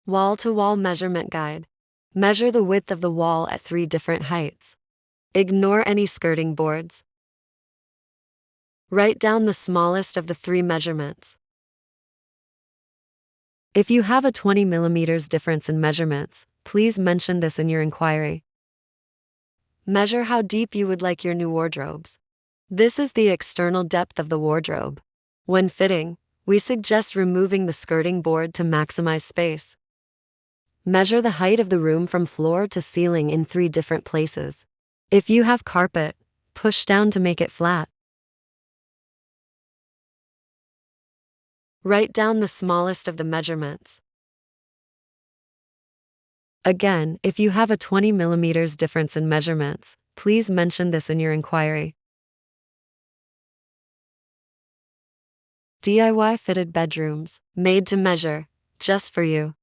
Wall-to-wall measurement guide. Measure the width of the wall at 3 different heights. Ignore any skirting boards. Write down the smallest of the 3 measurements. If you have a 20 millimeters difference in measurements, please mention this in your inquiry. Measure how deep you would like your new wardrobes. This is the external depth of the wardrobe. When fitting, we suggest removing the skirting board to maximize space. Measure the height of the room from floor to ceiling in 3 different places. If you have carpet, push down to make it flat. Write down the smallest of the measurements. Again, if you have a 20 millimeters difference in measurements, please mention this in your inquiry. DIY fitted bedrooms, made to measure, just for you.